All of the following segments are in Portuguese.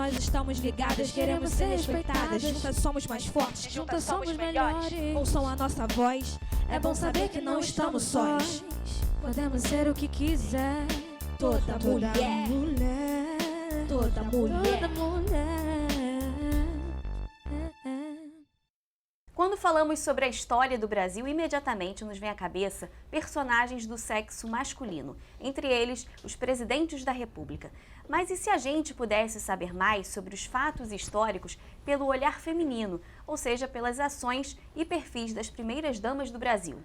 nós estamos ligadas, queremos ser respeitadas. Juntas somos mais fortes, juntas somos melhores. Ouçam a nossa voz, é bom saber que não estamos sós. Podemos ser o que quiser. Toda mulher, toda mulher, toda mulher. Quando falamos sobre a história do Brasil, imediatamente nos vem à cabeça personagens do sexo masculino, entre eles os presidentes da República. Mas e se a gente pudesse saber mais sobre os fatos históricos pelo olhar feminino, ou seja, pelas ações e perfis das primeiras damas do Brasil?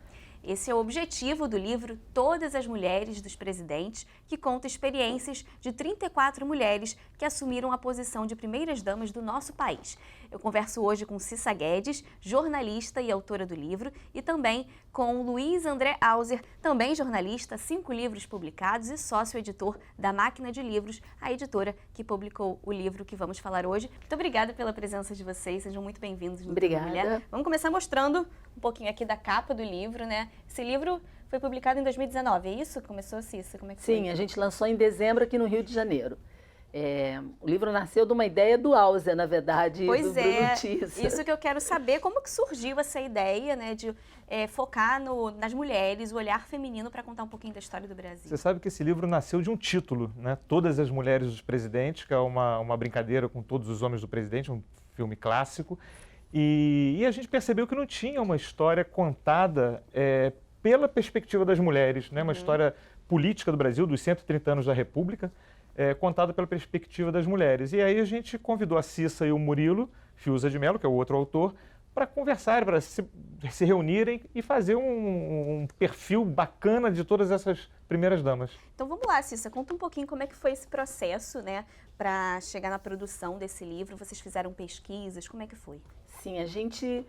Esse é o objetivo do livro Todas as Mulheres dos Presidentes, que conta experiências de 34 mulheres que assumiram a posição de primeiras damas do nosso país. Eu converso hoje com Cissa Guedes, jornalista e autora do livro, e também com Luiz André Auser, também jornalista, 5 livros publicados e sócio-editor da Máquina de Livros, a editora que publicou o livro que vamos falar hoje. Muito obrigada pela presença de vocês, sejam muito bem-vindos no Obrigada. Mulher. Vamos começar mostrando um pouquinho aqui da capa do livro, né? Esse livro foi publicado em 2019, é isso? Começou, Cissa? Como é que Sim, foi? A gente lançou em dezembro aqui no Rio de Janeiro. O livro nasceu de uma ideia do Auser, na verdade, pois do Bruno Tissa. Isso que eu quero saber, como que surgiu essa ideia, né, de focar nas mulheres, o olhar feminino para contar um pouquinho da história do Brasil? Você sabe que esse livro nasceu de um título, né? Todas as Mulheres dos Presidentes, que é uma brincadeira com todos os homens do presidente, um filme clássico. E a gente percebeu que não tinha uma história contada pela perspectiva das mulheres, né? Uma história política do Brasil, dos 130 anos da República, contada pela perspectiva das mulheres. E aí a gente convidou a Cissa e o Murilo Fiuza de Mello, que é o outro autor, para conversar, para se reunirem e fazer um perfil bacana de todas essas primeiras damas. Então vamos lá, Cissa, conta um pouquinho como é que foi esse processo, né, para chegar na produção desse livro. Vocês fizeram pesquisas, como é que foi? Sim, a gente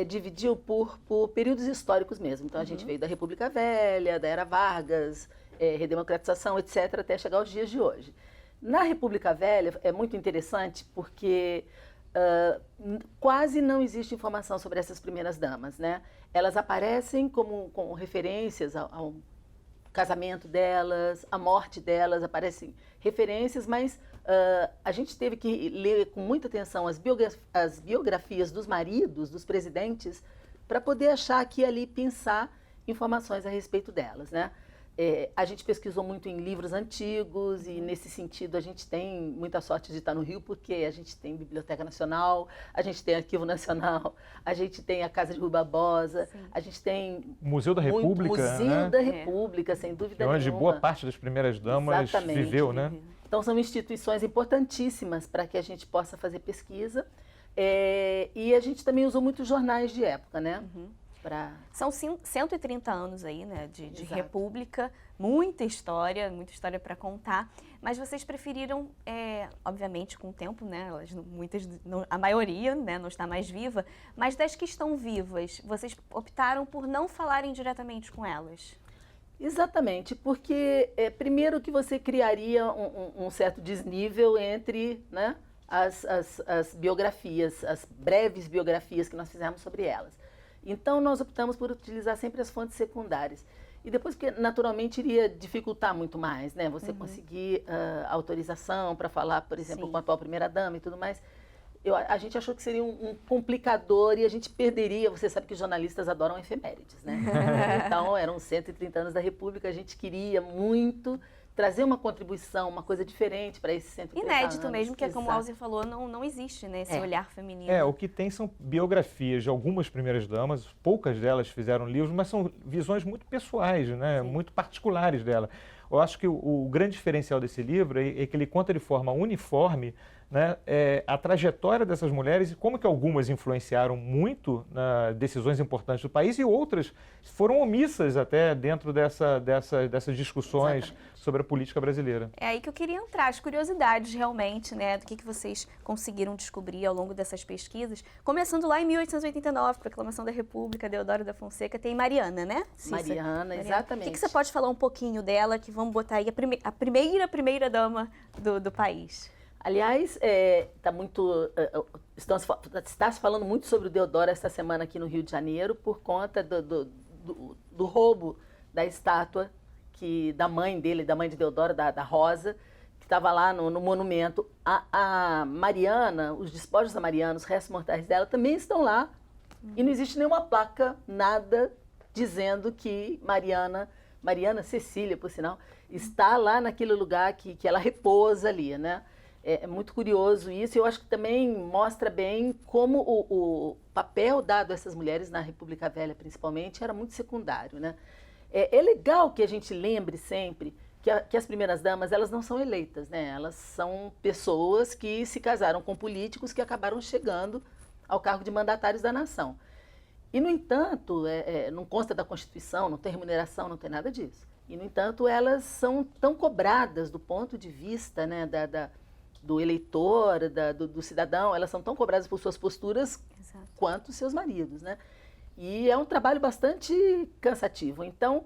dividiu por períodos históricos mesmo. Então a gente veio da República Velha, da Era Vargas, redemocratização, etc., até chegar aos dias de hoje. Na República Velha é muito interessante porque quase não existe informação sobre essas primeiras damas, né? Elas aparecem com referências ao casamento delas, a morte delas, aparecem referências, mas a gente teve que ler com muita atenção as biografias dos maridos, dos presidentes, para poder achar aqui e ali, pensar informações a respeito delas, né? A gente pesquisou muito em livros antigos e, nesse sentido, a gente tem muita sorte de estar no Rio, porque a gente tem Biblioteca Nacional, a gente tem Arquivo Nacional, a gente tem a Casa de Rui Barbosa, sim, a gente tem Museu da República, Museu da República, sem dúvida nenhuma. Onde boa parte das primeiras damas viveu, né? Então, são instituições importantíssimas para que a gente possa fazer pesquisa. E a gente também usou muitos jornais de época, né? São 130 anos aí, né, de República, muita história para contar, mas vocês preferiram, obviamente com o tempo, né, a maioria, né, não está mais viva, mas das que estão vivas, vocês optaram por não falarem diretamente com elas? Exatamente, porque primeiro que você criaria um certo desnível entre, né, as biografias, as breves biografias que nós fizemos sobre elas. Então, nós optamos por utilizar sempre as fontes secundárias. E depois, porque naturalmente iria dificultar muito mais, né? Você conseguir autorização para falar, por exemplo, com a atual primeira-dama e tudo mais. A gente achou que seria um complicador e a gente perderia. Você sabe que os jornalistas adoram efemérides, né? Então, eram 130 anos da República, a gente queria muito trazer uma contribuição, uma coisa diferente para esses 130 anos. Inédito mesmo, que como o Auser falou, não existe, né, esse olhar feminino. O que tem são biografias de algumas primeiras damas, poucas delas fizeram livros, mas são visões muito pessoais, né, muito particulares dela. Eu acho que o grande diferencial desse livro é que ele conta de forma uniforme, né, a trajetória dessas mulheres e como que algumas influenciaram muito nas decisões importantes do país e outras foram omissas até dentro dessas discussões sobre a política brasileira. É aí que eu queria entrar, as curiosidades realmente, né, do que vocês conseguiram descobrir ao longo dessas pesquisas. Começando lá em 1889, Proclamação da República, Deodoro da Fonseca, tem Mariana, né? Cissa? Mariana, exatamente. O que você pode falar um pouquinho dela, que vamos botar aí a primeira dama do país? Aliás, está se falando muito sobre o Deodoro esta semana aqui no Rio de Janeiro por conta do roubo da estátua da mãe dele, da mãe de Deodoro, da Rosa, que estava lá no monumento. A Mariana, os despojos da Mariana, os restos mortais dela também estão lá. E não existe nenhuma placa, nada dizendo que Mariana Cecília, por sinal, está lá naquele lugar que ela repousa ali, né? É muito curioso isso, e eu acho que também mostra bem como o papel dado a essas mulheres na República Velha, principalmente, era muito secundário, né? É legal que a gente lembre sempre que as primeiras damas, elas não são eleitas, né? Elas são pessoas que se casaram com políticos que acabaram chegando ao cargo de mandatários da nação. E, no entanto, não consta da Constituição, não tem remuneração, não tem nada disso. E, no entanto, elas são tão cobradas do ponto de vista, né, do eleitor, do cidadão, elas são tão cobradas por suas posturas Exato. quanto seus maridos, né? E é um trabalho bastante cansativo. Então,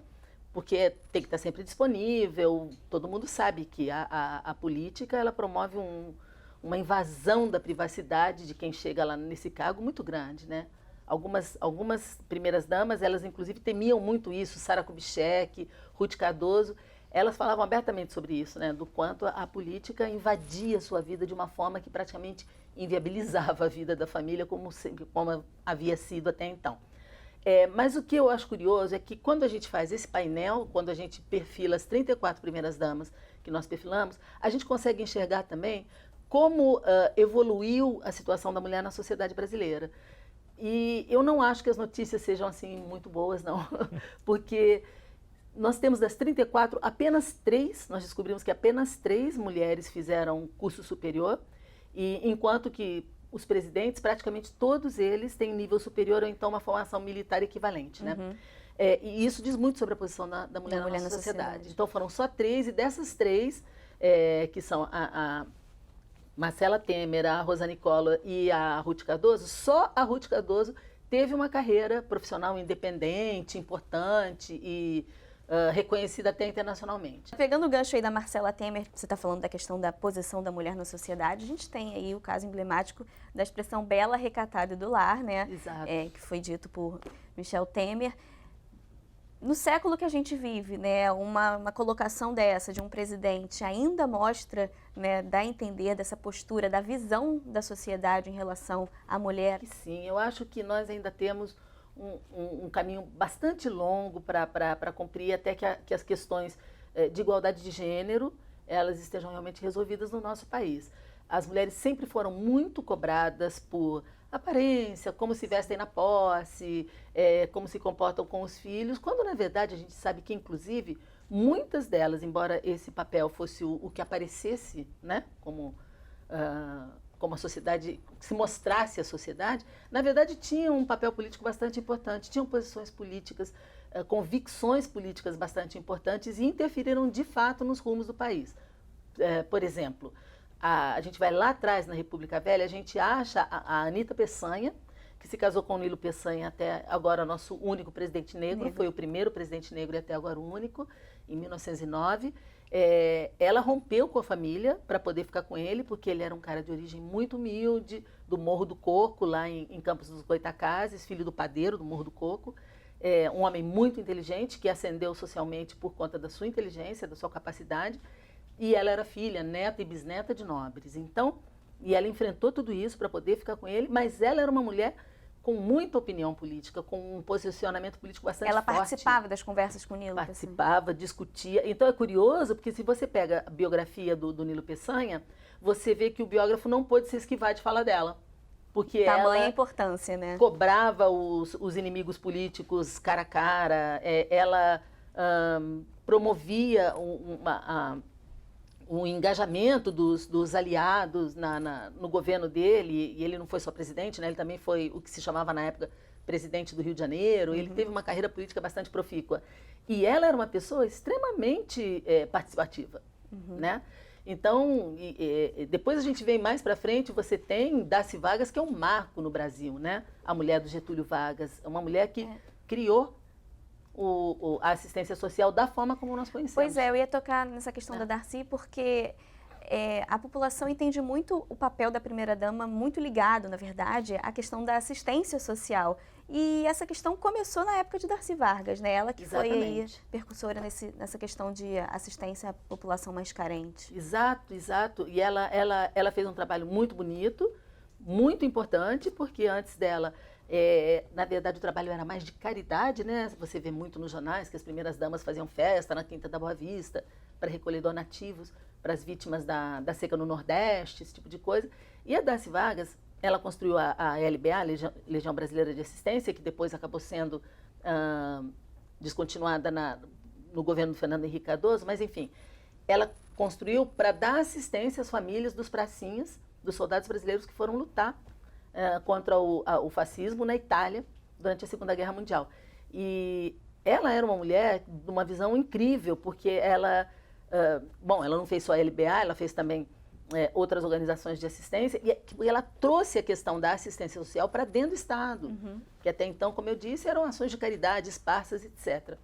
porque tem que estar sempre disponível, todo mundo sabe que a política, ela promove uma invasão da privacidade de quem chega lá nesse cargo muito grande, né? Algumas primeiras damas, elas inclusive temiam muito isso, Sara Kubitschek, Ruth Cardoso, elas falavam abertamente sobre isso, né? Do quanto a política invadia a sua vida de uma forma que praticamente inviabilizava a vida da família como havia sido até então. Mas o que eu acho curioso é que quando a gente faz esse painel, quando a gente perfila as 34 primeiras damas que nós perfilamos, a gente consegue enxergar também como evoluiu a situação da mulher na sociedade brasileira. E eu não acho que as notícias sejam assim muito boas, não, porque nós temos das 34, apenas 3, nós descobrimos que apenas 3 mulheres fizeram curso superior, e enquanto que os presidentes, praticamente todos eles têm nível superior ou então uma formação militar equivalente, né? Uhum. E isso diz muito sobre a posição da mulher na nossa sociedade. Então foram só 3, e dessas 3, que são a Marcela Temer, a Rosane Collor e a Ruth Cardoso, só a Ruth Cardoso teve uma carreira profissional independente, importante e reconhecida até internacionalmente. Pegando o gancho aí da Marcela Temer, você está falando da questão da posição da mulher na sociedade, a gente tem aí o caso emblemático da expressão bela, recatada e do lar, né? Exato. Que foi dito por Michel Temer. No século que a gente vive, né, uma colocação dessa de um presidente ainda mostra, né, dá a entender dessa postura, da visão da sociedade em relação à mulher. Sim, eu acho que nós ainda temos um caminho bastante longo para cumprir até que as questões de igualdade de gênero elas estejam realmente resolvidas no nosso país. As mulheres sempre foram muito cobradas por aparência, como se vestem na posse, como se comportam com os filhos, quando na verdade a gente sabe que inclusive muitas delas, embora esse papel fosse o que aparecesse, né, como a sociedade, se mostrasse à sociedade, na verdade tinham um papel político bastante importante, tinham posições políticas, convicções políticas bastante importantes e interferiram de fato nos rumos do país. Por exemplo, a gente vai lá atrás na República Velha, a gente acha a Anita Peçanha, que se casou com o Nilo Peçanha, até agora nosso único presidente negro, foi o primeiro presidente negro e até agora o único, em 1909. Ela rompeu com a família para poder ficar com ele, porque ele era um cara de origem muito humilde, do Morro do Coco, lá em Campos dos Goitacazes, filho do padeiro do Morro do Coco. Um homem muito inteligente, que ascendeu socialmente por conta da sua inteligência, da sua capacidade. E ela era filha, neta e bisneta de nobres. Então, e ela enfrentou tudo isso para poder ficar com ele, mas ela era uma mulher com muita opinião política, com um posicionamento político bastante forte. Ela participava das conversas com o Nilo Peçanha? Participava, discutia. Então é curioso, porque se você pega a biografia do Nilo Peçanha, você vê que o biógrafo não pôde se esquivar de falar dela. Porque tamanha ela importância, né? Cobrava os inimigos políticos cara a cara, ela promovia o engajamento dos aliados no governo dele, e ele não foi só presidente, né? Ele também foi o que se chamava na época presidente do Rio de Janeiro, ele teve uma carreira política bastante profícua. E ela era uma pessoa extremamente participativa, né? Então, depois a gente vem mais para frente, você tem Darcy Vargas, que é um marco no Brasil, né? A mulher do Getúlio Vargas, uma mulher que criou a assistência social da forma como nós conhecemos. Pois é, eu ia tocar nessa questão da Darcy, porque a população entende muito o papel da primeira-dama, muito ligado, na verdade, à questão da assistência social. E essa questão começou na época de Darcy Vargas, né? Ela que foi aí Exatamente. percussora nessa questão de assistência à população mais carente. Exato, exato. E ela fez um trabalho muito bonito, muito importante, porque antes dela, na verdade, o trabalho era mais de caridade, né? Você vê muito nos jornais que as primeiras damas faziam festa na Quinta da Boa Vista para recolher donativos para as vítimas da seca no Nordeste, esse tipo de coisa. E a Darcy Vargas, ela construiu a LBA, Legião Brasileira de Assistência, que depois acabou sendo descontinuada no governo do Fernando Henrique Cardoso, mas enfim, ela construiu para dar assistência às famílias dos pracinhas, dos soldados brasileiros que foram lutar contra o fascismo na Itália durante a Segunda Guerra Mundial. E ela era uma mulher de uma visão incrível, porque ela não fez só a LBA, ela fez também outras organizações de assistência, e ela trouxe a questão da assistência social para dentro do Estado, que até então, como eu disse, eram ações de caridade esparsas, etc.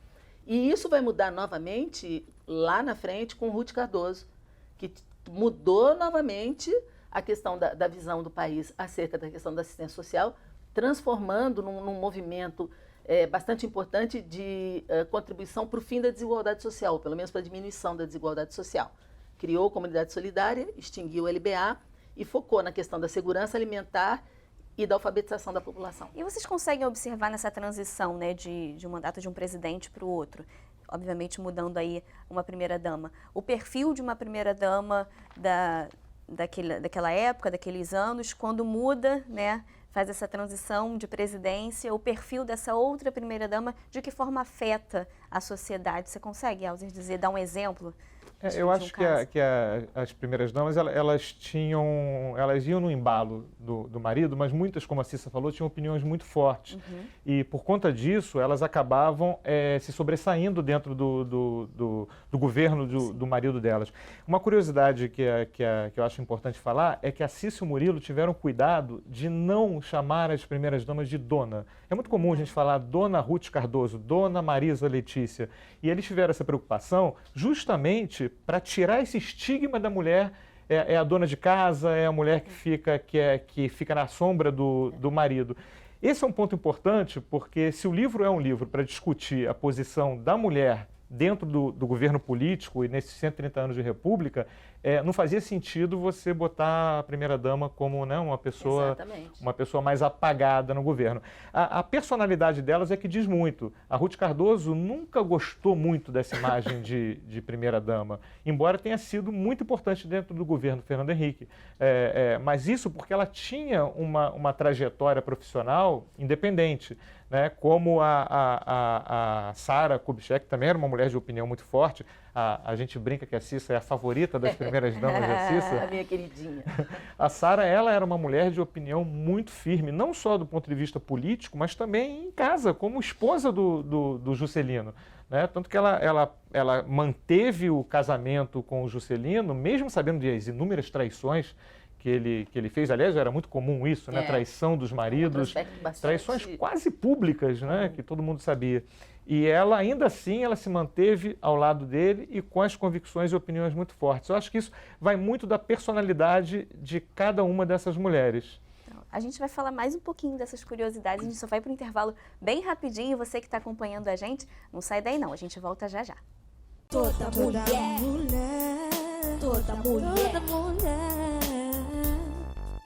E isso vai mudar novamente lá na frente com Ruth Cardoso, que mudou novamente a questão da visão do país acerca da questão da assistência social, transformando num movimento bastante importante de contribuição para o fim da desigualdade social, pelo menos para a diminuição da desigualdade social. Criou a Comunidade Solidária, extinguiu o LBA e focou na questão da segurança alimentar e da alfabetização da população. E vocês conseguem observar nessa transição, né, de um mandato de um presidente para o outro, obviamente mudando aí uma primeira-dama, o perfil de uma primeira-dama daquela época, daqueles anos, quando muda, né, faz essa transição de presidência, o perfil dessa outra primeira-dama, de que forma afeta a sociedade? Você consegue, Elzer, dar um exemplo? Eu acho que as primeiras damas, elas iam no embalo do marido, mas muitas, como a Cissa falou, tinham opiniões muito fortes. E por conta disso, elas acabavam se sobressaindo dentro do governo do marido delas. Uma curiosidade que eu acho importante falar é que a Cissa e o Murilo tiveram cuidado de não chamar as primeiras damas de dona. É muito comum a gente falar Dona Ruth Cardoso, Dona Marisa Letícia. E eles tiveram essa preocupação justamente para tirar esse estigma da mulher, a dona de casa, é a mulher que fica na sombra do marido. Esse é um ponto importante, porque se o livro é um livro para discutir a posição da mulher dentro do governo político e nesses 130 anos de república, não fazia sentido você botar a primeira-dama como, né, uma pessoa mais apagada no governo. A personalidade delas é que diz muito. A Ruth Cardoso nunca gostou muito dessa imagem de primeira-dama, embora tenha sido muito importante dentro do governo do Fernando Henrique. Mas isso porque ela tinha uma trajetória profissional independente, né? Como a Sara Kubitschek também era uma mulher de opinião muito forte. A gente brinca que a Cissa é a favorita das primeiras damas da Cissa. A minha queridinha. A Sara, ela era uma mulher de opinião muito firme, não só do ponto de vista político, mas também em casa, como esposa do Juscelino. Né? Tanto que ela manteve o casamento com o Juscelino, mesmo sabendo das inúmeras traições que ele fez. Aliás, era muito comum isso, né? Traição dos maridos, traições quase públicas, né? Que todo mundo sabia. E ela, ainda assim, ela se manteve ao lado dele e com as convicções e opiniões muito fortes. Eu acho que isso vai muito da personalidade de cada uma dessas mulheres. A gente vai falar mais um pouquinho dessas curiosidades, a gente só vai para o intervalo bem rapidinho. Você que está acompanhando a gente, não sai daí não, a gente volta já já. Toda mulher, toda mulher, toda mulher.